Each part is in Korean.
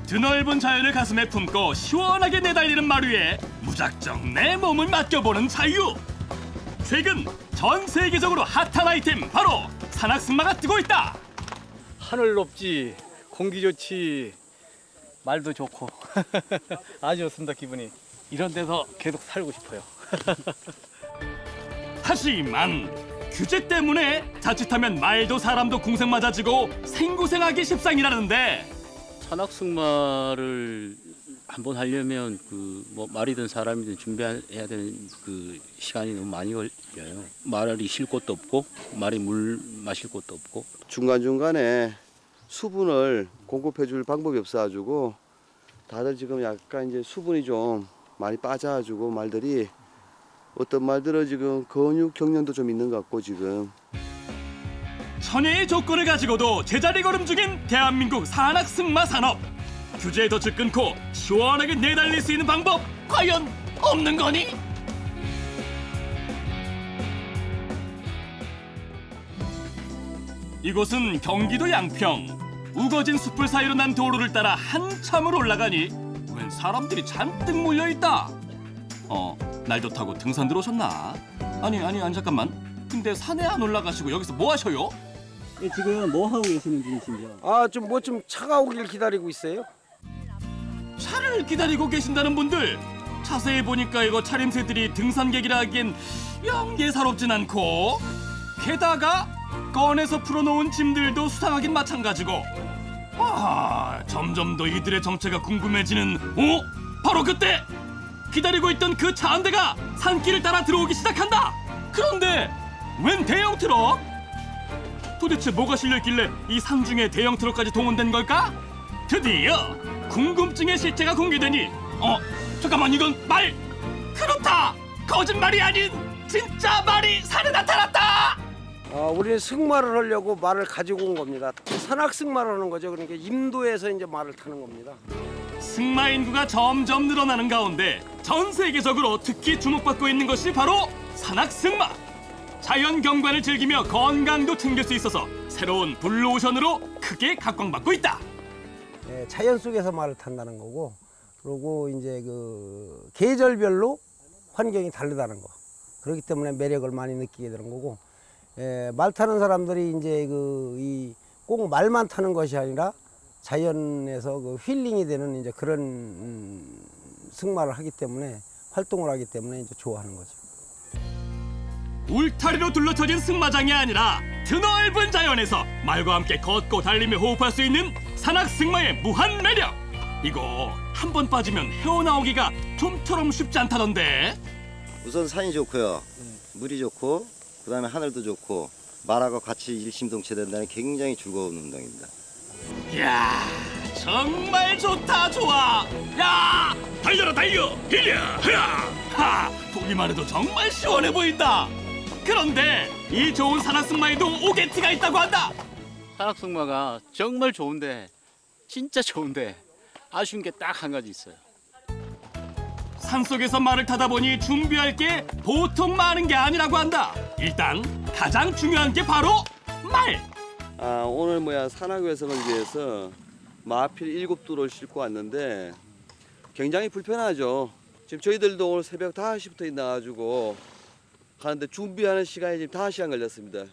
드넓은 자연을 가슴에 품고 시원하게 내달리는 말 위에 무작정 내 몸을 맡겨보는 자유. 최근 전 세계적으로 핫한 아이템 바로 산악승마가 뜨고 있다. 하늘 높지, 공기 좋지, 말도 좋고 아주 좋습니다. 기분이. 이런 데서 계속 살고 싶어요. 하지만 규제 때문에 자칫하면 말도 사람도 궁생 맞아지고 생고생하기 십상이라는데, 산악승마를 한번 하려면 뭐 말이든 사람이든 준비해야 되는 시간이 너무 많이 걸려요. 말이 쉴 곳도 없고 말이 물 마실 곳도 없고. 중간중간에 수분을 공급해줄 방법이 없어가지고 다들 지금 약간 이제 수분이 좀 많이 빠져가지고 말들이 어떤 말들은 지금 근육 경련도 좀 있는 것 같고 지금. 천혜의 조건을 가지고도 제자리 걸음 중인 대한민국 산악승마 산업. 규제에 덫을 끊고 시원하게 내달릴 수 있는 방법 과연 없는 거니? 이곳은 경기도 양평. 우거진 숲을 사이로 난 도로를 따라 한참을 올라가니 웬 사람들이 잔뜩 몰려있다. 날 좋다고 등산 들어오셨나? 아니 잠깐만. 근데 산에 안 올라가시고 여기서 뭐 하셔요? 지금 뭐 하고 계시는 중이신지요? 좀 차가 오길 기다리고 있어요. 차를 기다리고 계신다는 분들, 자세히 보니까 이거 차림새들이 등산객이라 하기엔 영 예사롭진 않고, 게다가 꺼내서 풀어놓은 짐들도 수상하긴 마찬가지고. 점점 더 이들의 정체가 궁금해지는 바로 그때! 기다리고 있던 그 차 한 대가 산길을 따라 들어오기 시작한다! 그런데 웬 대형 트럭? 도대체 뭐가 실려있길래 이 산중에 대형 트럭까지 동원된 걸까? 드디어 궁금증의 실체가 공개되니 잠깐만, 이건 말! 그렇다! 거짓말이 아닌 진짜 말이 산에 나타났다! 우리는 승마를 하려고 말을 가지고 온 겁니다. 산악승마를 하는 거죠. 그러니까 임도에서 이제 말을 타는 겁니다. 승마 인구가 점점 늘어나는 가운데 전 세계적으로 특히 주목받고 있는 것이 바로 산악승마. 자연 경관을 즐기며 건강도 챙길 수 있어서 새로운 블루오션으로 크게 각광받고 있다. 자연 속에서 말을 탄다는 거고, 그리고 이제 그 계절별로 환경이 다르다는 거. 그렇기 때문에 매력을 많이 느끼게 되는 거고, 말 타는 사람들이 이제 꼭 말만 타는 것이 아니라 자연에서 힐링이 되는 이제 그런 승마를 하기 때문에, 활동을 하기 때문에 이제 좋아하는 거죠. 울타리로 둘러쳐진 승마장이 아니라 드넓은 자연에서 말과 함께 걷고 달리며 호흡할 수 있는 산악승마의 무한 매력. 이거 한 번 빠지면 헤어나오기가 좀처럼 쉽지 않다던데. 우선 산이 좋고요, 물이 좋고, 그다음에 하늘도 좋고, 말하고 같이 일심동체된다는 굉장히 즐거운 운동입니다. 이야, 정말 좋다, 좋아. 야, 달려라 달려, 하, 보기만 해도 정말 시원해 보인다. 그런데 이 좋은 산악승마에도 오게티가 있다고 한다. 산악승마가 정말 좋은데, 진짜 좋은데 아쉬운 게 딱 한 가지 있어요. 산속에서 말을 타다 보니 준비할 게 보통 많은 게 아니라고 한다. 일단 가장 중요한 게 바로 말. 오늘 산악회성을 위해서 마필 7두를 싣고 왔는데 굉장히 불편하죠. 지금 저희들도 오늘 새벽 5시부터 나와가지고 가는데 준비하는 시간이 지금 5시간 걸렸습니다.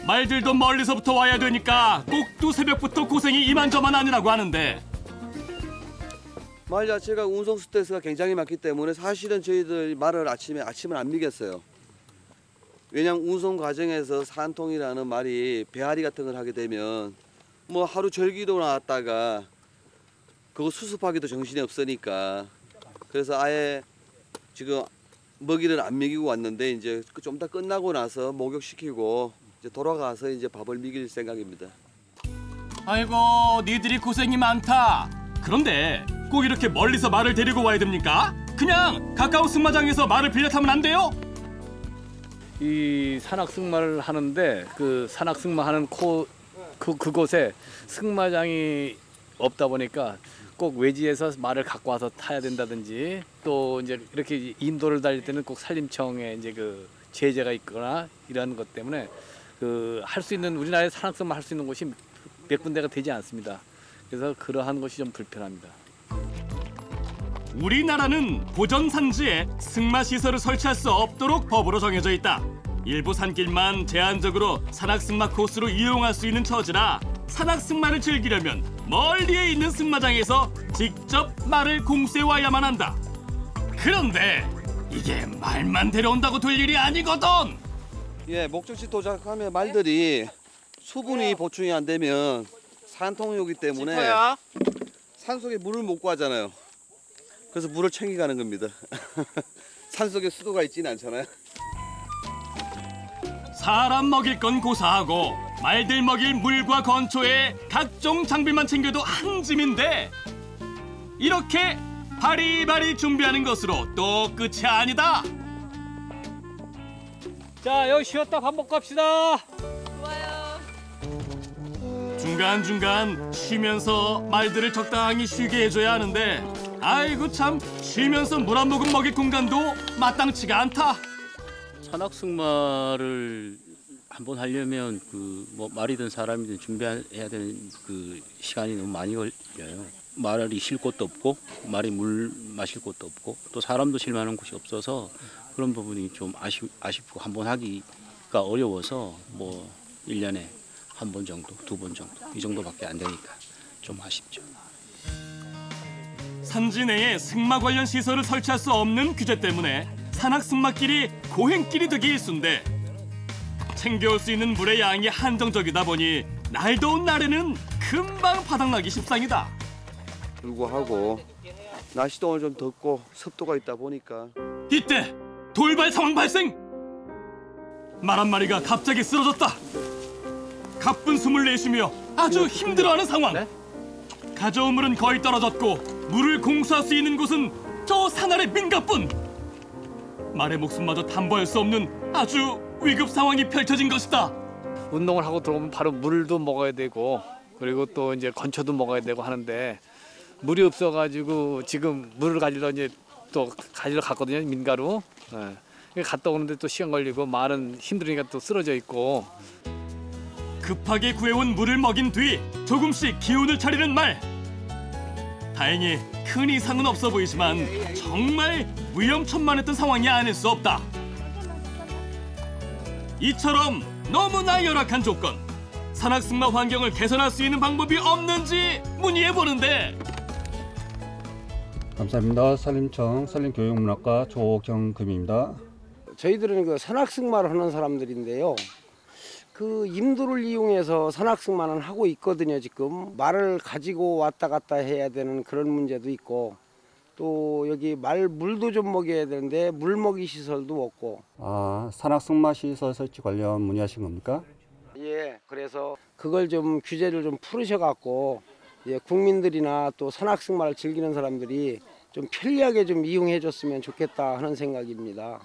말들도 멀리서부터 와야 되니까 꼭두 새벽부터 고생이 이만저만 아니라고 하는데, 말 자체가 운송 스트레스가 굉장히 많기 때문에 사실은 저희들 말을 아침을 안 미겠어요. 왜냐하면 운송 과정에서 산통이라는 말이 배앓이 같은 걸 하게 되면 하루 절기도 나왔다가 그거 수습하기도 정신이 없으니까, 그래서 아예 지금 먹이를 안 먹이고 왔는데 이제 좀 이따 끝나고 나서 목욕시키고 이제 돌아가서 이제 밥을 먹일 생각입니다. 아이고, 니들이 고생이 많다. 그런데 꼭 이렇게 멀리서 말을 데리고 와야 됩니까? 그냥 가까운 승마장에서 말을 빌려 타면 안 돼요? 이 산악승마를 하는데 그 산악승마 하는 그곳에 승마장이 없다 보니까 꼭 외지에서 말을 갖고 와서 타야 된다든지, 또 이제 이렇게 인도를 달릴 때는 꼭 산림청에 이제 그 제재가 있거나 이런 것 때문에 할 수 있는, 우리나라에 산악승마 할 수 있는 곳이 몇 군데가 되지 않습니다. 그래서 그러한 것이 좀 불편합니다. 우리나라는 보전 산지에 승마 시설을 설치할 수 없도록 법으로 정해져 있다. 일부 산길만 제한적으로 산악승마 코스로 이용할 수 있는 처지라 산악승마를 즐기려면 멀리에 있는 승마장에서 직접 말을 공수해 와야만 한다. 그런데 이게 말만 데려온다고 될 일이 아니거든. 예, 목적지 도착하면 말들이 수분이 보충이 안 되면 산통이 오기 때문에 산속에 물을 못 구하잖아요. 그래서 물을 챙겨가는 겁니다. 산속에 수도가 있지는 않잖아요. 사람 먹일 건 고사하고 말들 먹일 물과 건초에 각종 장비만 챙겨도 한 짐인데 이렇게 바리바리 준비하는 것으로 또 끝이 아니다. 자, 여기 쉬었다 밥 먹고 갑시다. 중간중간 쉬면서 말들을 적당히 쉬게 해줘야 하는데 아이고 참 쉬면서 물 한 모금 먹일 공간도 마땅치가 않다. 산악승마를 한번 하려면 뭐 말이든 사람이든 준비해야 되는 그 시간이 너무 많이 걸려요. 말이 쉴 곳도 없고 말이 물 마실 곳도 없고 또 사람도 쉴 만한 곳이 없어서 그런 부분이 좀 아쉽고 한번 하기가 어려워서 뭐 1년에 한 번 정도, 2번 정도 이 정도밖에 안 되니까 좀 아쉽죠. 산지 내에 승마 관련 시설을 설치할 수 없는 규제 때문에 산악승마길이 고행길이 되기 일쑤인데 챙겨올 수 있는 물의 양이 한정적이다 보니 날 더운 날에는 금방 바닥나기 십상이다. 불구하고 날씨도 오늘 좀 덥고 습도가 있다 보니까 이때 돌발 상황 발생! 말 한 마리가 갑자기 쓰러졌다. 가쁜 숨을 내쉬며 아주 힘들어하는 상황. 가져온 물은 거의 떨어졌고 물을 공수할 수 있는 곳은 저 산 아래 민가뿐. 말의 목숨마저 담보할 수 없는 아주 위급 상황이 펼쳐진 것이다. 운동을 하고 들어오면 바로 물도 먹어야 되고 그리고 또 이제 건초도 먹어야 되고 하는데 물이 없어가지고 지금 물을 가지러 이제 또 가지러 갔거든요, 민가로. 예. 갔다 오는데 또 시간 걸리고 말은 힘들으니까 또 쓰러져 있고. 급하게 구해온 물을 먹인 뒤 조금씩 기운을 차리는 말. 다행히 큰 이상은 없어 보이지만 정말 위험천만했던 상황이 아닐 수 없다. 이처럼 너무나 열악한 조건, 산악승마 환경을 개선할 수 있는 방법이 없는지 문의해보는데 감사합니다. 산림청 산림교육문학과 조경금입니다. 저희들은 그 산악승마를 하는 사람들인데요. 그 임도를 이용해서 산악승마는 하고 있거든요. 지금 말을 가지고 왔다 갔다 해야 되는 그런 문제도 있고 또 여기 말 물도 좀 먹여야 되는데 물 먹이 시설도 없고. 산악승마 시설 설치 관련 문의하신 겁니까? 예, 그래서 그걸 좀 규제를 좀 풀으셔갖고 예, 국민들이나 또 산악승마를 즐기는 사람들이 좀 편리하게 좀 이용해줬으면 좋겠다 하는 생각입니다.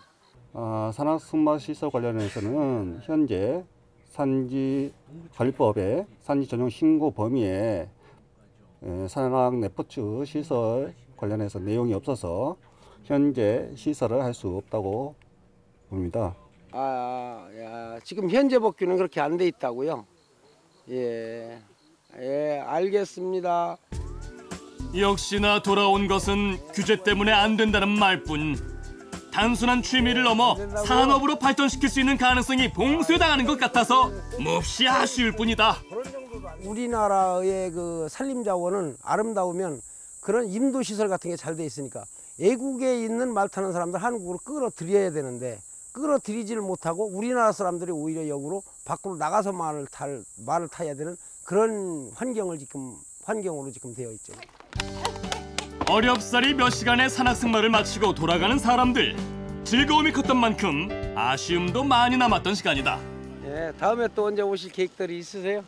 산악승마 시설 관련해서는 현재 산지관리법의 산지 전용 신고 범위에 산악 레포츠 시설 관련해서 내용이 없어서 현재 시설을 할 수 없다고 봅니다. 지금 현재 법규는 그렇게 안 돼 있다고요? 예, 알겠습니다. 역시나 돌아온 것은 규제 때문에 안 된다는 말뿐. 단순한 취미를 넘어 산업으로 발전시킬 수 있는 가능성이 봉쇄당하는 것 같아서 몹시 아쉬울 뿐이다. 우리나라의 그 산림자원은 아름다우면 그런 임도시설 같은 게 잘 돼 있으니까 애국에 있는 말 타는 사람들 한국으로 끌어들여야 되는데 끌어들이지를 못하고 우리나라 사람들이 오히려 역으로 밖으로 나가서 말을 타야 되는 그런 환경으로 지금 되어 있죠. 어렵사리 몇 시간의 산악승마를 마치고 돌아가는 사람들. 즐거움이 컸던 만큼 아쉬움도 많이 남았던 시간이다. 예, 다음에 또 언제 오실 계획들이 있으세요?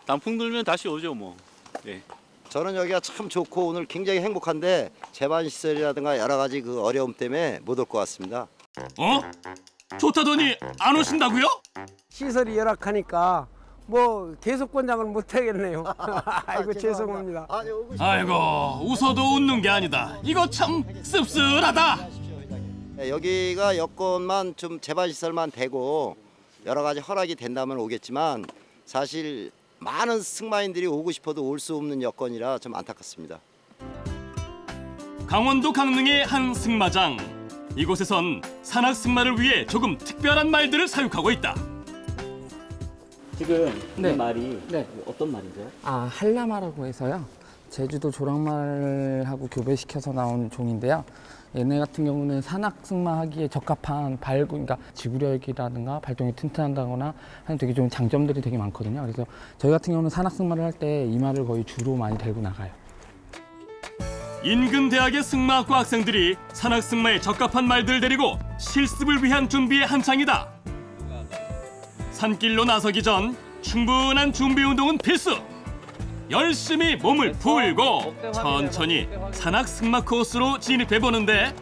단풍 들면 다시 오죠 뭐. 네. 저는 여기가 참 좋고 오늘 굉장히 행복한데 재반 시설이라든가 여러 가지 그 어려움 때문에 못 올 것 같습니다. 좋다더니 안 오신다고요? 시설이 열악하니까 뭐 계속 권장을 못 하겠네요. 아이고 죄송합니다. 아이고 웃어도 웃는 게 아니다. 이거 참 씁쓸하다. 여기가 여건만 좀 재반 시설만 되고 여러 가지 허락이 된다면 오겠지만 사실 많은 승마인들이 오고 싶어도 올 수 없는 여건이라 좀 안타깝습니다. 강원도 강릉의 한 승마장. 이곳에선 산악 승마를 위해 조금 특별한 말들을 사육하고 있다. 지금 네. 이 말이 네. 어떤 말이죠? 아, 한라마라고 해서요. 제주도 조랑말하고 교배시켜서 나온 종인데요. 얘네 같은 경우는 산악 승마하기에 적합한 그러니까 지구력이라든가 발동이 튼튼하다거나 하는 되게 좋은 장점들이 되게 많거든요. 그래서 저희 같은 경우는 산악 승마를 할 때 이 말을 거의 주로 많이 들고 나가요. 인근 대학의 승마학과 학생들이 산악 승마에 적합한 말들을 데리고 실습을 위한 준비에 한창이다. 산길로 나서기 전 충분한 준비 운동은 필수. 열심히 몸을 풀고 천천히 산악 승마 코스로 진입해 보는데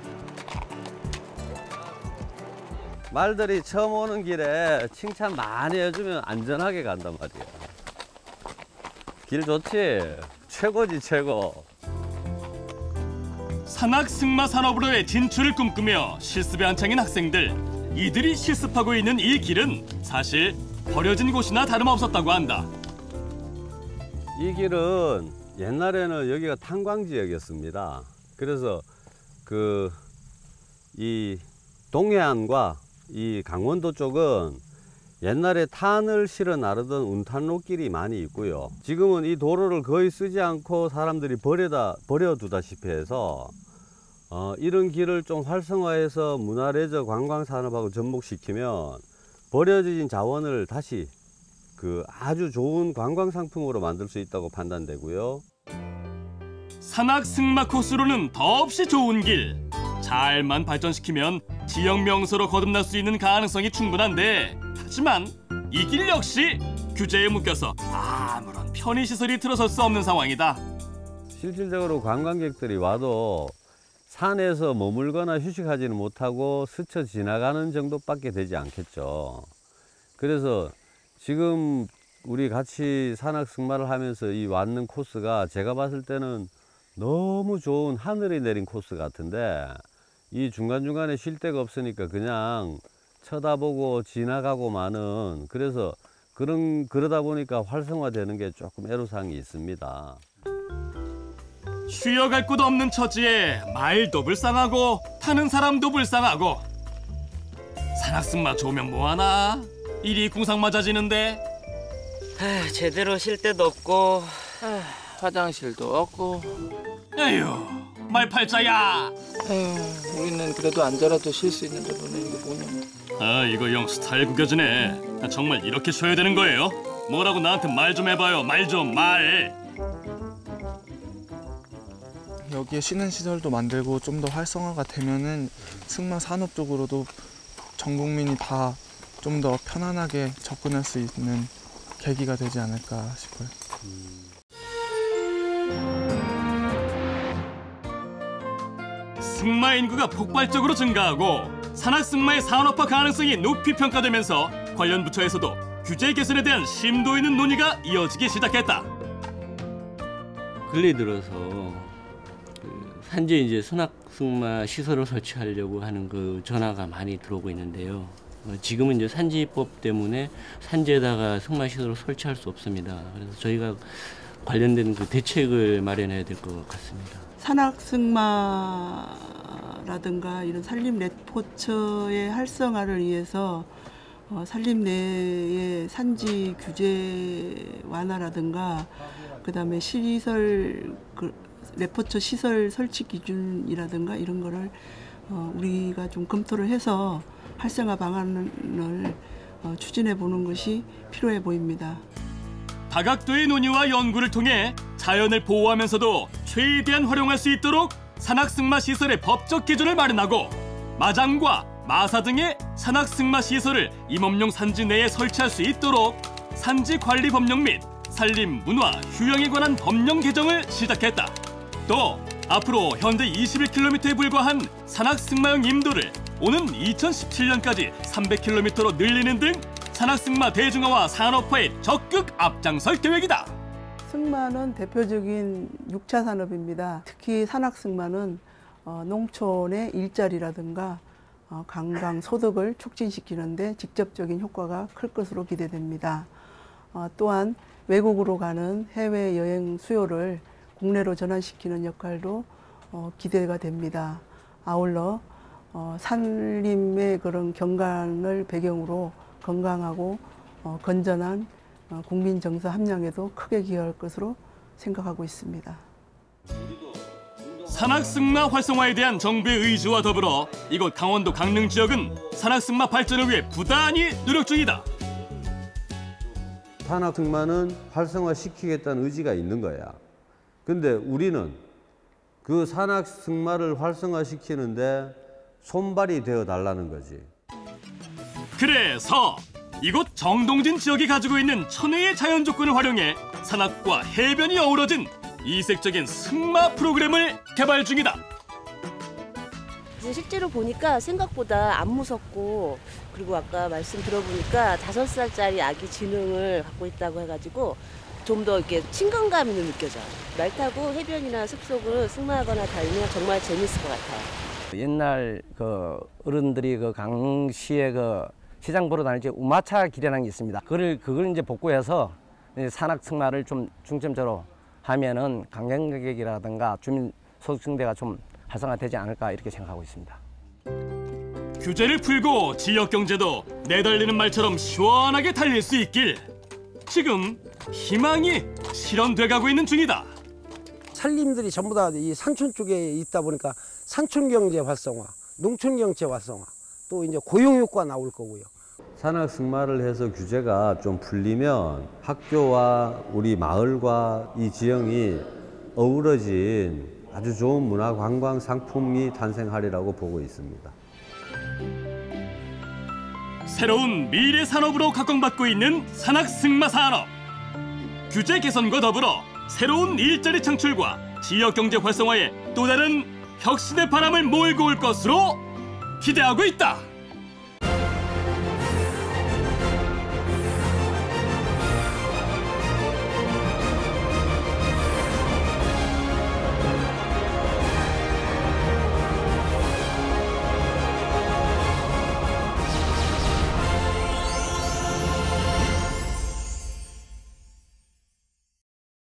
말들이 처음 오는 길에 칭찬 많이 해주면 안전하게 간단 말이야. 길 좋지? 최고지 최고. 산악 승마 산업으로의 진출을 꿈꾸며 실습에 한창인 학생들. 이들이 실습하고 있는 이 길은 사실 버려진 곳이나 다름없었다고 한다. 이 길은 옛날에는 여기가 탄광지역이었습니다. 그래서 이 동해안과 이 강원도 쪽은 옛날에 탄을 실어 나르던 운탄로길이 많이 있고요. 지금은 이 도로를 거의 쓰지 않고 사람들이 버려두다시피 해서 이런 길을 좀 활성화해서 문화레저 관광산업하고 접목시키면 버려진 자원을 다시 아주 좋은 관광 상품으로 만들 수 있다고 판단되고요. 산악 승마 코스로는 더없이 좋은 길. 잘만 발전시키면 지역 명소로 거듭날 수 있는 가능성이 충분한데, 하지만 이 길 역시 규제에 묶여서 아무런 편의시설이 들어설 수 없는 상황이다. 실질적으로 관광객들이 와도 산에서 머물거나 휴식하지는 못하고 스쳐 지나가는 정도밖에 되지 않겠죠. 그래서 지금 우리 같이 산악 승마를 하면서 이 왔는 코스가 제가 봤을 때는 너무 좋은 하늘이 내린 코스 같은데, 이 중간중간에 쉴 데가 없으니까 그냥 쳐다보고 지나가고 마는, 그래서 그러다 보니까 활성화되는 게 조금 애로사항이 있습니다. 쉬어갈 곳 없는 처지에 말도 불쌍하고 타는 사람도 불쌍하고. 산악 승마 좋으면 뭐하나? 일이 궁상 맞아지는데. 제대로 쉴 데도 없고 화장실도 없고. 에휴, 말팔자야. 우리는 그래도 앉아라도 쉴 수 있는데 너네 이거 뭐냐. 아, 이거 영 스타일 구겨지네. 정말 이렇게 쉬어야 되는 거예요? 뭐라고 나한테 말 좀 해봐요. 말 좀, 말. 여기에 쉬는 시설도 만들고 좀 더 활성화가 되면은 승마 산업 쪽으로도 전 국민이 다 좀 더 편안하게 접근할 수 있는 계기가 되지 않을까 싶어요. 승마 인구가 폭발적으로 증가하고 산악 승마의 산업화 가능성이 높이 평가되면서 관련 부처에서도 규제 개선에 대한 심도 있는 논의가 이어지기 시작했다. 근래 들어서 산지에 이제 산악 승마 시설을 설치하려고 하는 전화가 많이 들어오고 있는데요. 지금은 이제 산지법 때문에 산지에다가 승마 시설을 설치할 수 없습니다. 그래서 저희가 관련된 대책을 마련해야 될 것 같습니다. 산악 승마라든가 이런 산림 레포츠의 활성화를 위해서 산림 내의 산지 규제 완화라든가 그다음에 시설 레포츠 시설 설치 기준이라든가 이런 거를 우리가 좀 검토를 해서 활성화 방안을 추진해 보는 것이 필요해 보입니다. 다각도의 논의와 연구를 통해 자연을 보호하면서도 최대한 활용할 수 있도록 산악승마 시설의 법적 기준을 마련하고 마장과 마사 등의 산악승마 시설을 임업용 산지 내에 설치할 수 있도록 산지관리법령 및 산림, 문화, 휴양에 관한 법령 개정을 시작했다. 또 앞으로 현재 21km에 불과한 산악승마용 임도를 오는 2017년까지 300km로 늘리는 등 산악승마 대중화와 산업화에 적극 앞장설 계획이다. 승마는 대표적인 6차 산업입니다. 특히 산악승마는 농촌의 일자리라든가 관광 소득을 촉진시키는 데 직접적인 효과가 클 것으로 기대됩니다. 또한 외국으로 가는 해외여행 수요를 국내로 전환시키는 역할도 기대가 됩니다. 아울러 산림의 그런 경관을 배경으로 건강하고 건전한 국민 정서 함량에도 크게 기여할 것으로 생각하고 있습니다. 산악승마 활성화에 대한 정부의 의지와 더불어 이곳 강원도 강릉 지역은 산악승마 발전을 위해 부단히 노력 중이다. 산악승마는 활성화시키겠다는 의지가 있는 거야. 근데 우리는 그 산악승마를 활성화시키는데 손발이 되어 달라는 거지. 그래서 이곳 정동진 지역이 가지고 있는 천혜의 자연 조건을 활용해 산악과 해변이 어우러진 이색적인 승마 프로그램을 개발 중이다. 실제로 보니까 생각보다 안 무섭고, 그리고 아까 말씀 들어보니까 5살짜리 아기 지능을 갖고 있다고 해가지고 좀 더 이렇게 친근감이 느껴져요. 말 타고 해변이나 숲속을 승마하거나 다니면 정말 재밌을 것 같아요. 옛날 그 어른들이 그 강릉시에 그 시장 보러 다닐 때 우마차 길이라는 게 있습니다. 그걸 이제 복구해서 산악 승마를 좀 중점적으로 하면은 관광객이라든가 주민 소득증대가 좀 활성화되지 않을까 이렇게 생각하고 있습니다. 규제를 풀고 지역 경제도 내달리는 말처럼 시원하게 달릴 수 있길 지금 희망이 실현돼 가고 있는 중이다. 산림들이 전부 다 이 산촌 쪽에 있다 보니까 산촌 경제 활성화, 농촌 경제 활성화, 또 이제 고용 효과가 나올 거고요. 산악 승마를 해서 규제가 좀 풀리면 학교와 우리 마을과 이 지형이 어우러진 아주 좋은 문화 관광 상품이 탄생하리라고 보고 있습니다. 새로운 미래 산업으로 각광받고 있는 산악 승마 산업. 규제 개선과 더불어 새로운 일자리 창출과 지역 경제 활성화에 또 다른 혁신의 바람을 몰고 올 것으로 기대하고 있다.